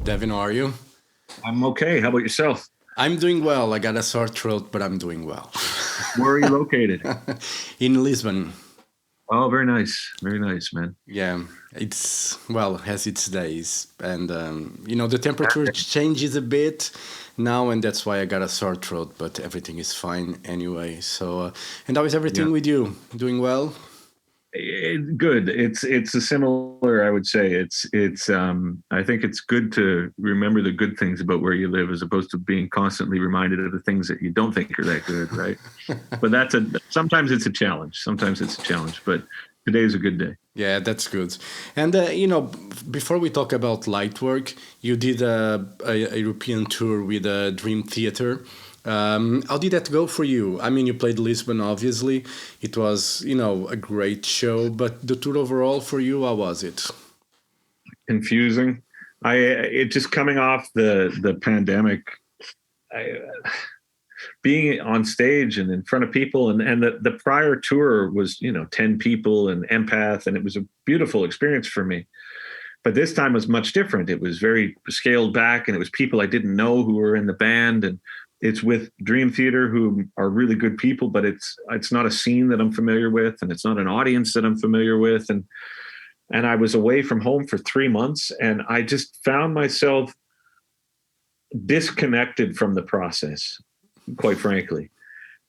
Devin, how are you? I'm okay. How about yourself? I'm doing well. I got a sore throat, but I'm doing well. Where are you located? In Lisbon, Oh, very nice. Very nice, man. yeah, it's well has its days, and the temperature changes a bit now, and that's why I got a sore throat. But everything is fine anyway. So, and how is Yeah. everything with you? Doing well? Good. It's a similar, I would say. I think it's good to remember the good things about where you live as opposed to being constantly reminded of the things that you don't think are that good, right? But sometimes it's a challenge. Sometimes it's a challenge, but today's a good day. Yeah, that's good. And before we talk about Lightwork, you did a European tour with Dream Theater. How did that go for you? I mean, you played Lisbon, obviously. It was, a great show, but the tour overall for you, how was it? Confusing. It just coming off the pandemic. I, Being on stage and in front of people and the prior tour was 10 people and empath, and it was a beautiful experience for me, but this time was much different. It was very scaled back, and it was people I didn't know who were in the band, and it's with Dream Theater, who are really good people, but it's not a scene that I'm familiar with, and it's not an audience that I'm familiar with, and I was away from home for 3 months, and I just found myself disconnected from the process, quite frankly.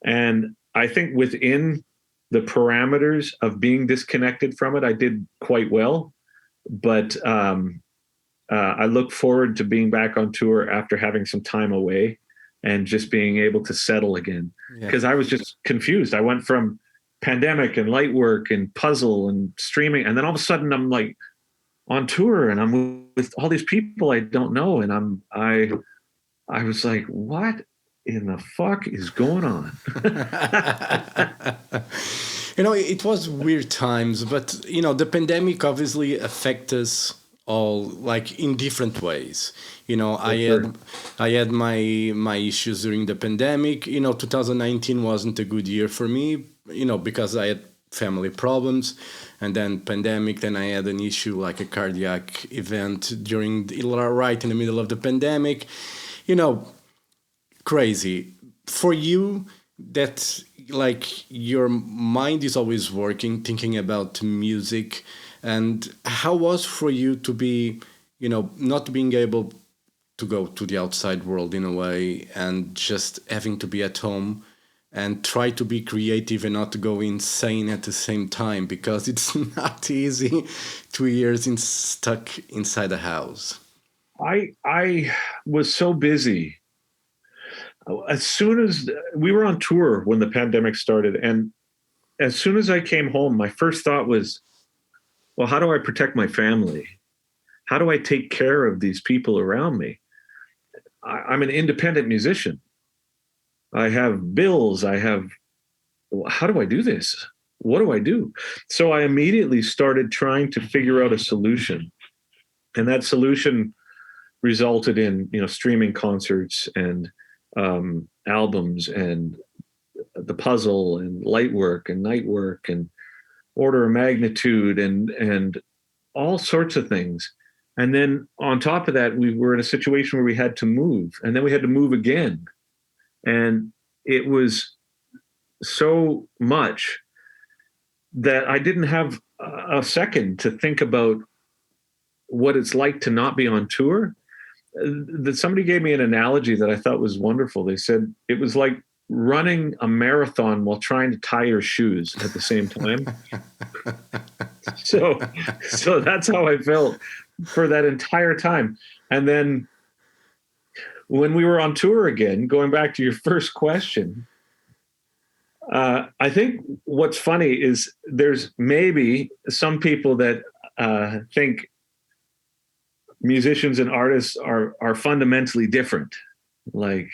And I think within the parameters of being disconnected from it, I did quite well. But I look forward to being back on tour after having some time away and just being able to settle again. Yeah. Because I was just confused. I went from pandemic and Lightwork and puzzle and streaming, and then all of a sudden I'm like on tour and I'm with all these people I don't know, and I was like, what in the fuck is going on? It was weird times, but the pandemic obviously affect us all like in different ways. I had my issues during the pandemic. 2019 wasn't a good year for me, because I had family problems, and then pandemic, then I had an issue like a cardiac event right in the middle of the pandemic. Crazy for you that like your mind is always working thinking about music. And how was for you to be not being able to go to the outside world in a way, and just having to be at home and try to be creative and not to go insane at the same time, because it's not easy 2 years stuck inside a house. I was so busy. As soon as we were on tour when the pandemic started, and as soon as I came home, my first thought was, well, how do I protect my family? How do I take care of these people around me? I'm an independent musician. I have bills. How do I do this? What do I do? So I immediately started trying to figure out a solution. And that solution resulted in, streaming concerts and albums and the puzzle and Lightwork and Nightwork and order of magnitude and all sorts of things. And then on top of that, we were in a situation where we had to move, and then we had to move again. And it was so much that I didn't have a second to think about what it's like to not be on tour. That somebody gave me an analogy that I thought was wonderful. They said it was like running a marathon while trying to tie your shoes at the same time. So that's how I felt for that entire time. And then when we were on tour again, going back to your first question, I think what's funny is there's maybe some people that think musicians and artists are fundamentally different. Like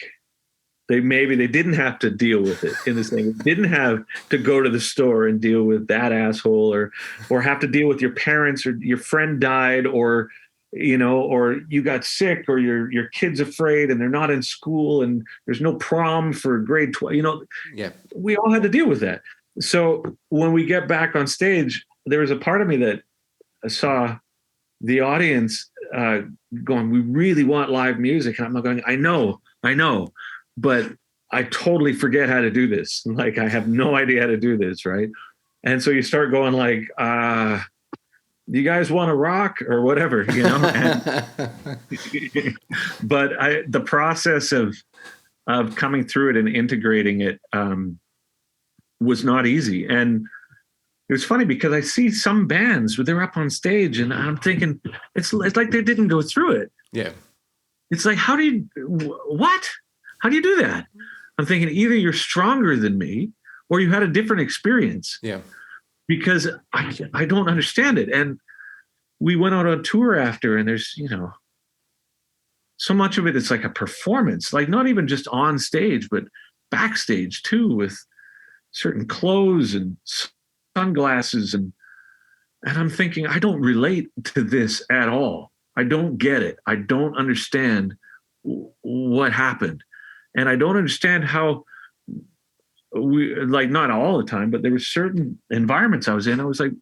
they didn't have to deal with it in this thing. Didn't have to go to the store and deal with that asshole, or have to deal with your parents, or your friend died, or or you got sick, or your kid's afraid and they're not in school and there's no prom for grade 12. Yeah. We all had to deal with that. So when we get back on stage, there was a part of me that saw the audience uh, going, we really want live music. And I'm going, I know, but I totally forget how to do this. Like, I have no idea how to do this. Right. And so you start going like, you guys want to rock or whatever, you know? But the process of coming through it and integrating it was not easy. And it was funny because I see some bands where they're up on stage and I'm thinking, it's like they didn't go through it. Yeah. It's like, how do you do that? I'm thinking either you're stronger than me or you had a different experience. Yeah. Because I don't understand it. And we went out on tour after, and there's, so much of it is like a performance, like not even just on stage, but backstage too, with certain clothes and sunglasses. And I'm thinking, I don't relate to this at all. I don't get it. I don't understand what happened. And I don't understand how we, like, not all the time, but there were certain environments I was in. I was like,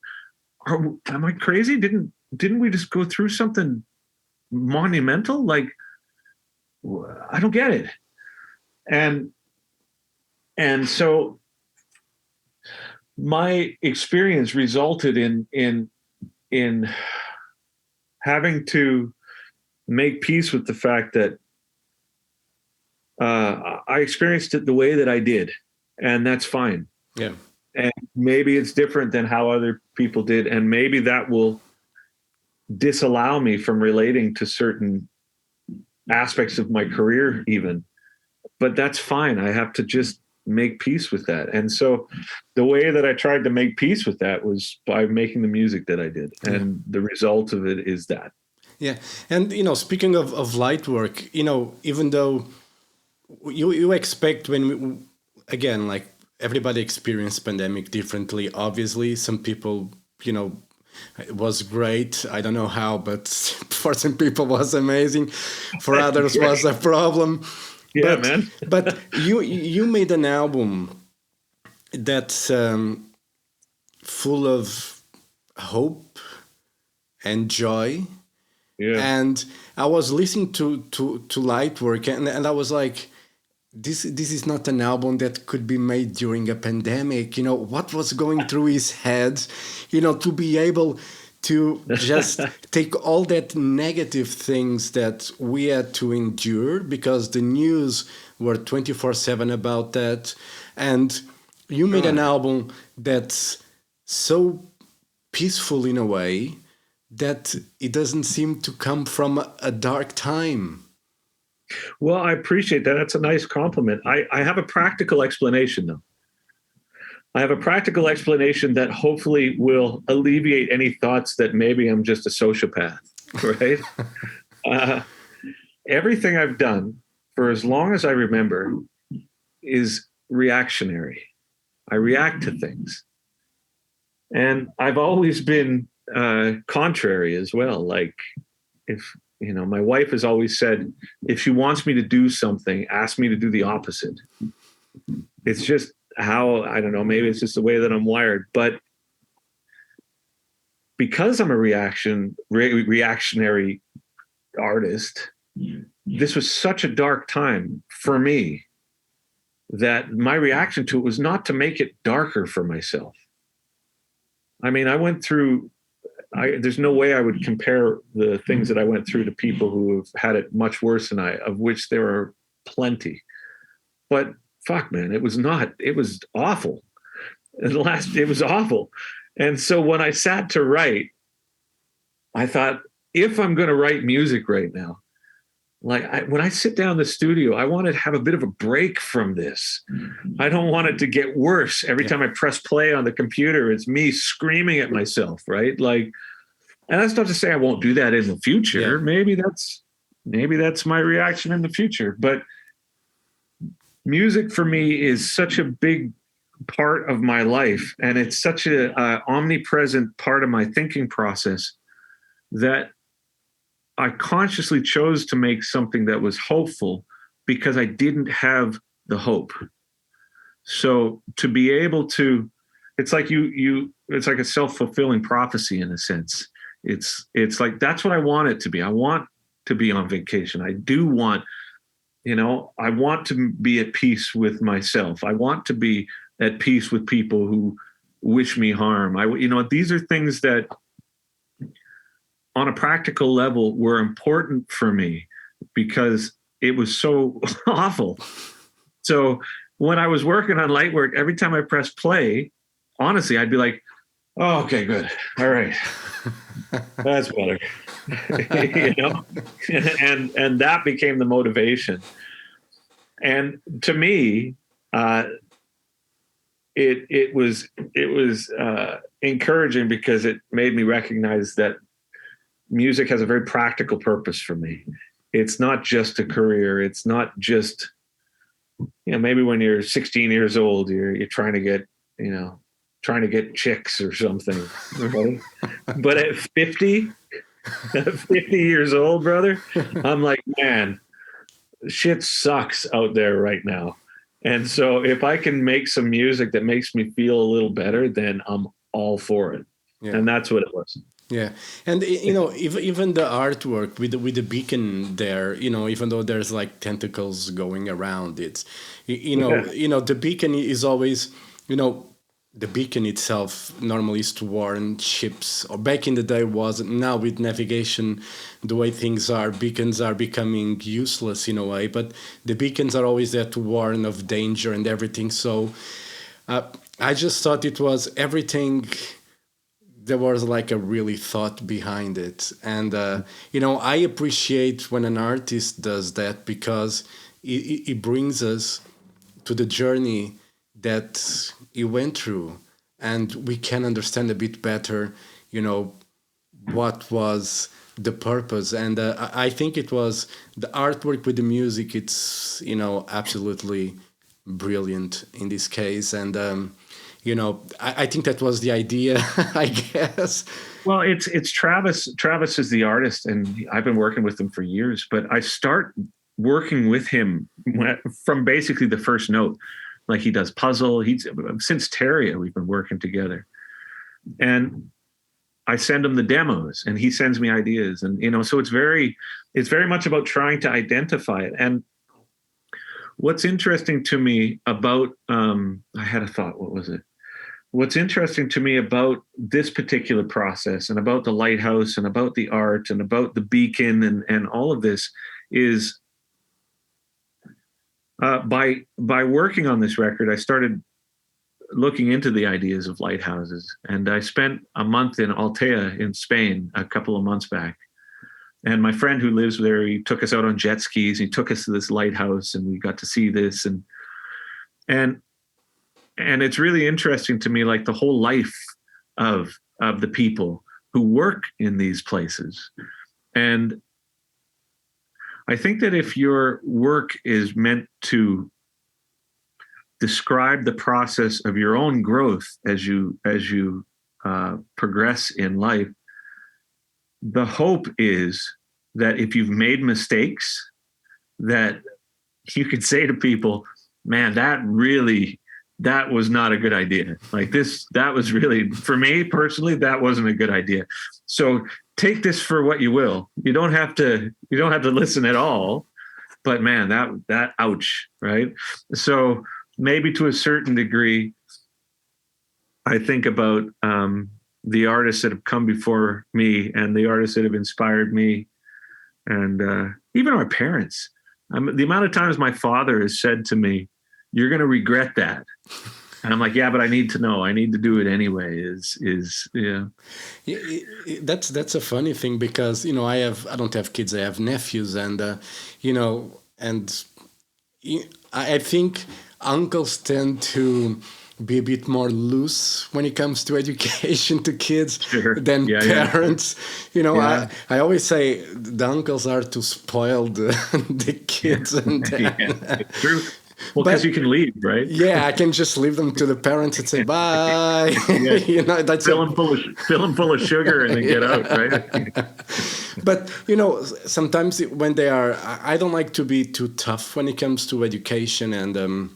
am I crazy? Didn't we just go through something monumental? Like, I don't get it. And so my experience resulted in having to make peace with the fact that I experienced it the way that I did, and that's fine. Yeah. And maybe it's different than how other people did, and maybe that will disallow me from relating to certain aspects of my career even. But that's fine. I have to just make peace with that. And so the way that I tried to make peace with that was by making the music that I did. And the result of it is that. Yeah. And, speaking of Lightwork, even though you expect again, like everybody experienced pandemic differently. Obviously, some people, it was great. I don't know how, but for some people was amazing. For others was a problem. Yeah, man. But you made an album that's full of hope and joy. Yeah. And I was listening to Lightwork, and I was like, this is not an album that could be made during a pandemic. What was going through his head, to be able to just take all that negative things that we had to endure because the news were 24/7 about that. And you made an album that's so peaceful in a way that it doesn't seem to come from a dark time. Well, I appreciate that. That's a nice compliment. I have a practical explanation, though. I have a practical explanation that hopefully will alleviate any thoughts that maybe I'm just a sociopath, right? Everything I've done for as long as I remember is reactionary. I react to things. And I've always been contrary as well. Like, if my wife has always said, if she wants me to do something, ask me to do the opposite. It's just how, I don't know, maybe it's just the way that I'm wired. But because I'm a reactionary artist, this was such a dark time for me that my reaction to it was not to make it darker for myself. I mean, I went through, there's no way I would compare the things that I went through to people who have had it much worse than I, of which there are plenty. But fuck, man, it was awful. It was awful. And so when I sat to write, I thought, if I'm going to write music right now, when I sit down in the studio, I want to have a bit of a break from this. I don't want it to get worse. Every time I press play on the computer, it's me screaming at myself, right? Like, and that's not to say I won't do that in the future. Yeah. Maybe that's my reaction in the future. But music for me is such a big part of my life, and it's such a omnipresent part of my thinking process that I consciously chose to make something that was hopeful because I didn't have the hope. So to be able to, it's like it's like a self-fulfilling prophecy in a sense. It's like, that's what I want it to be. I want to be on vacation. I do want, I want to be at peace with myself. I want to be at peace with people who wish me harm. These are things that on a practical level were important for me because it was so awful. So when I was working on Lightwork, every time I pressed play, honestly, I'd be like, oh, okay, good. All right. That's better. And that became the motivation. And to me, it was encouraging because it made me recognize that music has a very practical purpose for me. It's not just a career. It's not just, maybe when you're 16 years old, you're trying to get chicks or something. Right? But at 50 years old, brother, I'm like, man, shit sucks out there right now. And so if I can make some music that makes me feel a little better, then I'm all for it. Yeah. And that's what it was. Yeah, and even the artwork with the beacon there, even though there's like tentacles going around, it's the beacon is always, the beacon itself normally is to warn ships, or back in the day was. Now with navigation, the way things are, beacons are becoming useless in a way, but the beacons are always there to warn of danger and everything. So I just thought it was everything. There was like a really thought behind it. And, I appreciate when an artist does that because it brings us to the journey that he went through, and we can understand a bit better, what was the purpose. And I think it was the artwork with the music. It's, absolutely brilliant in this case. And, I think that was the idea, I guess. Well, it's Travis. Travis is the artist, and I've been working with him for years. But I start working with him from basically the first note. Like, he does puzzle. Since Terria, we've been working together, and I send him the demos, and he sends me ideas, and so it's very much about trying to identify it. And what's interesting to me about I had a thought. What was it? What's interesting to me about this particular process, and about the lighthouse, and about the art, and about the beacon, and all of this is by working on this record, I started looking into the ideas of lighthouses. And I spent a month in Altea in Spain a couple of months back. And my friend who lives there, he took us out on jet skis. He took us to this lighthouse, and we got to see this. And it's really interesting to me, like the whole life of the people who work in these places. And I think that if your work is meant to describe the process of your own growth as you progress in life, the hope is that if you've made mistakes, that you could say to people, man, that was not a good idea. Like that was really, for me personally, that wasn't a good idea. So take this for what you will. You don't have to listen at all, but man, that ouch, right? So maybe to a certain degree, I think about the artists that have come before me, and the artists that have inspired me, and even our parents. The amount of times my father has said to me, "You're going to regret that," and I'm like, "Yeah, but I need to know. I need to do it anyway." Yeah. That's a funny thing because I don't have kids. I have nephews, and I think uncles tend to be a bit more loose when it comes to education to kids than parents. I always say the uncles are to spoil the kids. And it's true. Well, because you can leave, right? Yeah, I can just leave them to the parents and say bye. That's fill them full of sugar and then get out, right? But sometimes when they are, I don't like to be too tough when it comes to education, and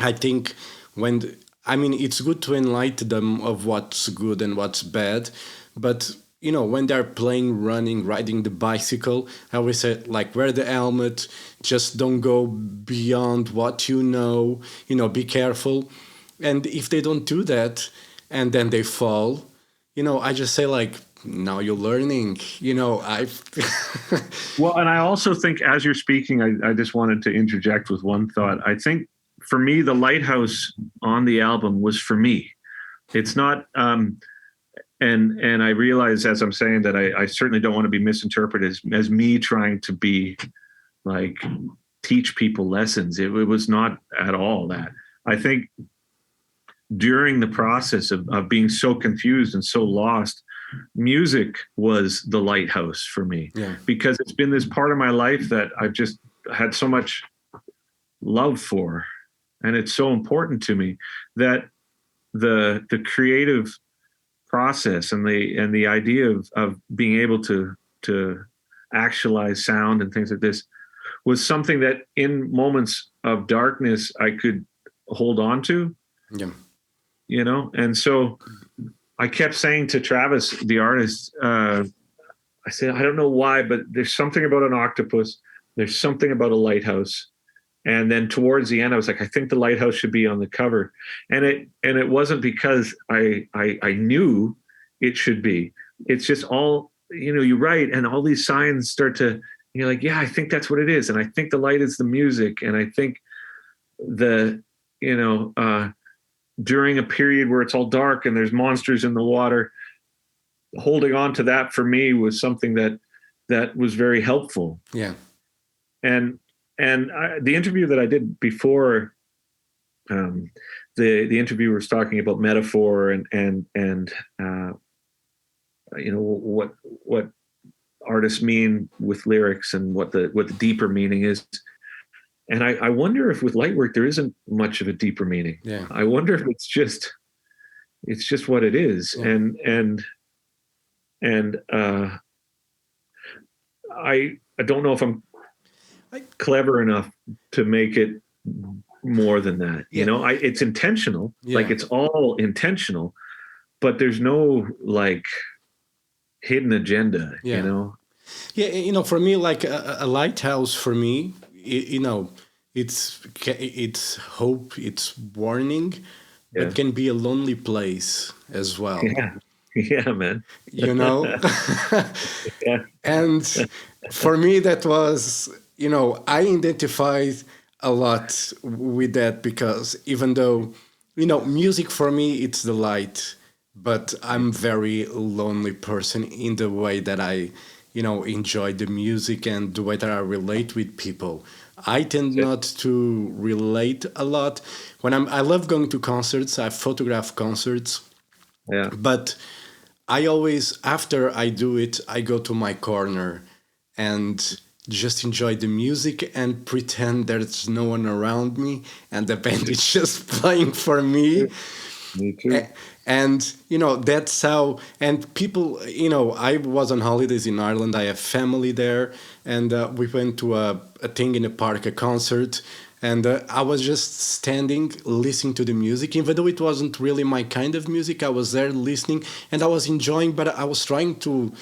I think it's good to enlighten them of what's good and what's bad, but when they're playing, running, riding the bicycle, I always say, like, wear the helmet, just don't go beyond what be careful. And if they don't do that and then they fall, I just say, like, now you're learning, I. Well, and I also think as you're speaking, I just wanted to interject with one thought. I think for me, the lighthouse on the album was for me. It's not, and I realize as I'm saying that I certainly don't want to be misinterpreted as me trying to be like teach people lessons. It was not at all that. I think during the process of being so confused and so lost, music was the lighthouse for me. Yeah. Because it's been this part of my life that I've just had so much love for, and it's so important to me that the creative process and the idea of being able to actualize sound and things like this was something that in moments of darkness I could hold on to. Yeah. And so I kept saying to Travis, the artist, I said, I don't know why, but there's something about an octopus. There's something about a lighthouse. And then towards the end, I was like, I think the lighthouse should be on the cover. And it wasn't because I knew it should be. It's just all, you write and all these signs start to, you're like, yeah, I think that's what it is. And I think the light is the music. And I think during a period where it's all dark and there's monsters in the water, holding on to that for me was something that was very helpful. Yeah. And the interview that I did before, the interviewer was talking about metaphor and what artists mean with lyrics and what the deeper meaning is. And I wonder if with Lightwork there isn't much of a deeper meaning. Yeah. I wonder if it's just what it is. Yeah. And I don't know if I'm clever enough to make it more than that. Yeah. It's intentional. Yeah. Like it's all intentional, but there's no like hidden agenda. Yeah. Yeah. For me, like a lighthouse for me, it's hope, it's warning, but can be a lonely place as well. Yeah, man. Yeah. And for me, that was, I identified a lot with that because even though, music for me, it's the light, but I'm very lonely person in the way that I, enjoy the music and the way that I relate with people. I tend not to relate a lot. I love going to concerts. I photograph concerts. Yeah. But I always, after I do it, I go to my corner and just enjoy the music and pretend there's no one around me and the band is just playing for me. Me too. And, that's how, and people, I was on holidays in Ireland. I have family there. And we went to a thing in a park, a concert. And I was just standing, listening to the music. Even though it wasn't really my kind of music, I was there listening and I was enjoying, but I was trying to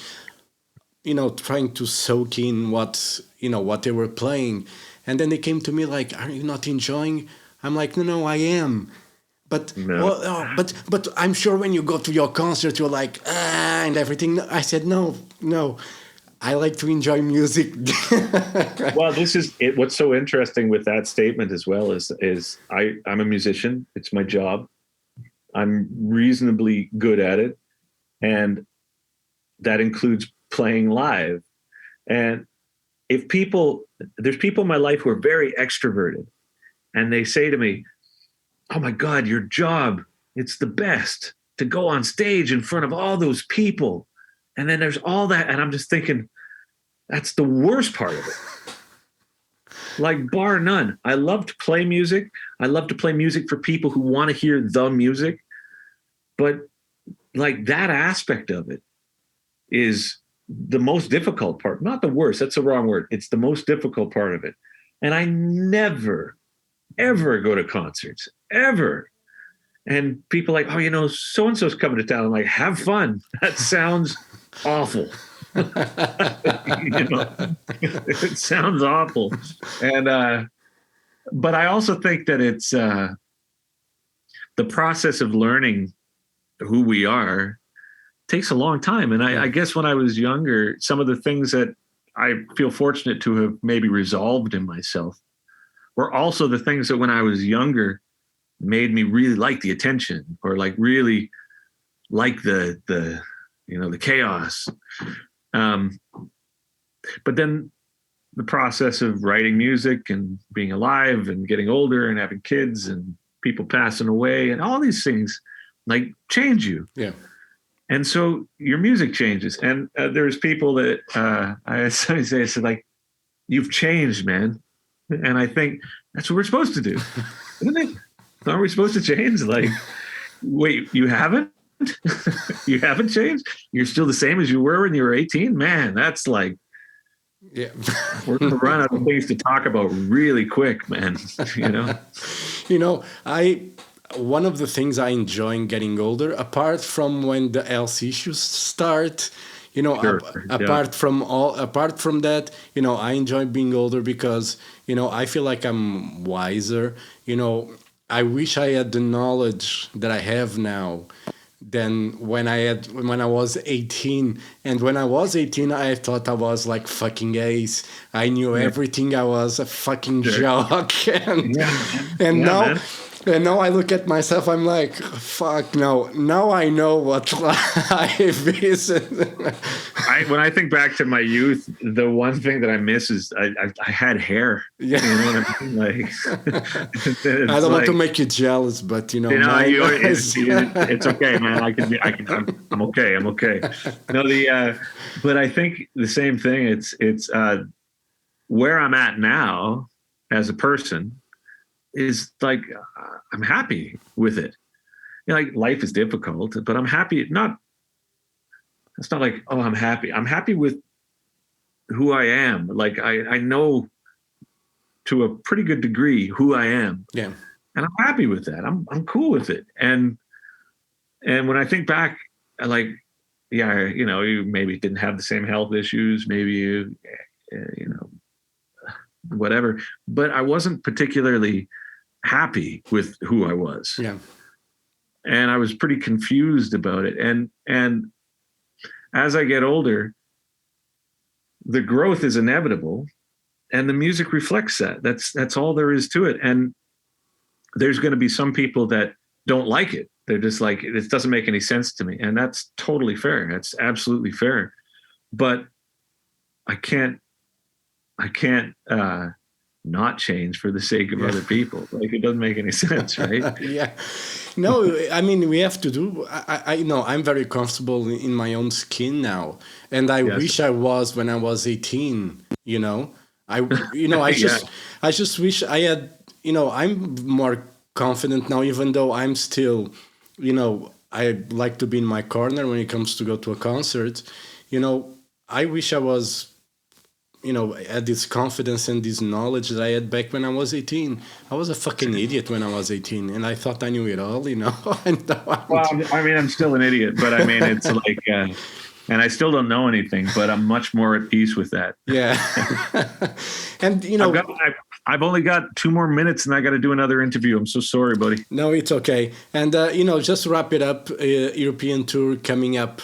soak in what they were playing. And then they came to me like, are you not enjoying? I'm like, no, I am. But but I'm sure when you go to your concert, you're like, and everything. I said, no. I like to enjoy music. Well, this is it. What's so interesting with that statement as well is I'm a musician. It's my job. I'm reasonably good at it. And that includes playing live. And there's people in my life who are very extroverted and they say to me, oh my God, your job, it's the best to go on stage in front of all those people. And then there's all that. And I'm just thinking, that's the worst part of it. Like bar none. I love to play music. I love to play music for people who want to hear the music. But like that aspect of it is the most difficult part. Not the worst. That's the wrong word. It's the most difficult part of it. And I never, ever go to concerts. Ever. And people are like, oh, so-and-so's coming to town. I'm like, have fun. That sounds awful. You know, it sounds awful. And but I also think that it's the process of learning who we are takes a long time. And I guess when I was younger, some of the things that I feel fortunate to have maybe resolved in myself were also the things that when I was younger made me really like the attention, or like really like the chaos. But then the process of writing music and being alive and getting older and having kids and people passing away and all these things like change you. Yeah. And so your music changes. And there's people that I say, like, you've changed, man. And I think that's what we're supposed to do. Isn't it? Aren't we supposed to change? Like, wait, you haven't? You haven't changed? You're still the same as you were when you were 18? Man, that's like, yeah. we're going to run out of things to talk about really quick, man. One of the things I enjoy in getting older, apart from when the health issues start, Sure, apart from that, I enjoy being older because, I feel like I'm wiser. I wish I had the knowledge that I have now than when I was 18. And when I was 18, I thought I was like fucking ace. I knew everything. I was a fucking jock. And now I look at myself, I'm like, fuck no. Now I know what life is. When I think back to my youth, the one thing that I miss is I had hair. Yeah. You know what I mean? Like, I don't want to make you jealous, but it's okay, man. I'm okay. I'm okay. No, but I think the same thing. It's where I'm at now as a person is like, I'm happy with it. Like, life is difficult, but I'm happy. It's not like, oh, I'm happy. I'm happy with who I am. Like, I know to a pretty good degree who I am. Yeah. And I'm happy with that. I'm cool with it. And when I think back, like, you maybe didn't have the same health issues, maybe you whatever, but I wasn't particularly happy with who I was. Yeah. And I was pretty confused about it. And as I get older, the growth is inevitable, and the music reflects that. That's all there is to it. And there's going to be some people that don't like it. They're just like, it doesn't make any sense to me. And that's totally fair. That's absolutely fair. But I can't not change for the sake of other people. Like, it doesn't make any sense, right? Yeah. No, I mean, we have to do, I know I'm very comfortable in my own skin now. And I wish I was when I was 18, I just wish I had, I'm more confident now, even though I'm still, I like to be in my corner when it comes to go to a concert. I wish I was, had this confidence and this knowledge that I had back when I was 18. I was a fucking idiot when I was 18, and I thought I knew it all, And I'm still an idiot, but I mean, it's like, and I still don't know anything, but I'm much more at peace with that. Yeah. And, I've only got 2 more minutes and I got to do another interview. I'm so sorry, buddy. No, it's okay. And, just to wrap it up, European tour coming up.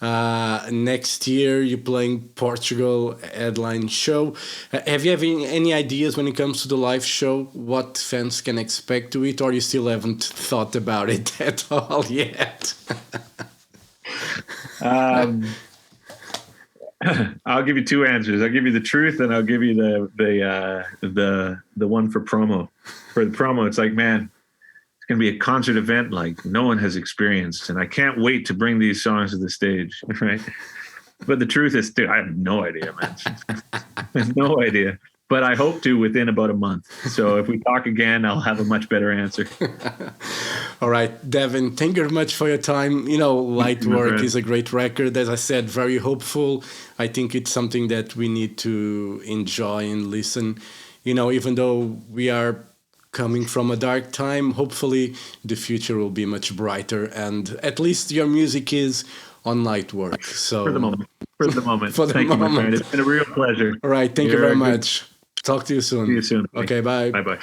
Next year, you're playing Portugal headline show. Have you any ideas when it comes to the live show, what fans can expect to it, or you still haven't thought about it at all yet? I'll give you 2 answers. I'll give you the truth, and I'll give you the one for promo. For the promo, it's like, man, it's going to be a concert event like no one has experienced, and I can't wait to bring these songs to the stage, right? But the truth is, dude, I have no idea, man. I have no idea. But I hope to within about a month. So if we talk again, I'll have a much better answer. All right, Devin, thank you very much for your time. Lightwork is a great record. As I said, very hopeful. I think it's something that we need to enjoy and listen. Even though we are coming from a dark time, hopefully the future will be much brighter. And at least your music is on Lightwork. So For the moment. For the moment. For the Thank you, my friend. moment. It's been a real pleasure. All right. Thank you very much. Talk to you soon. See you soon. Okay. Bye. Bye-bye.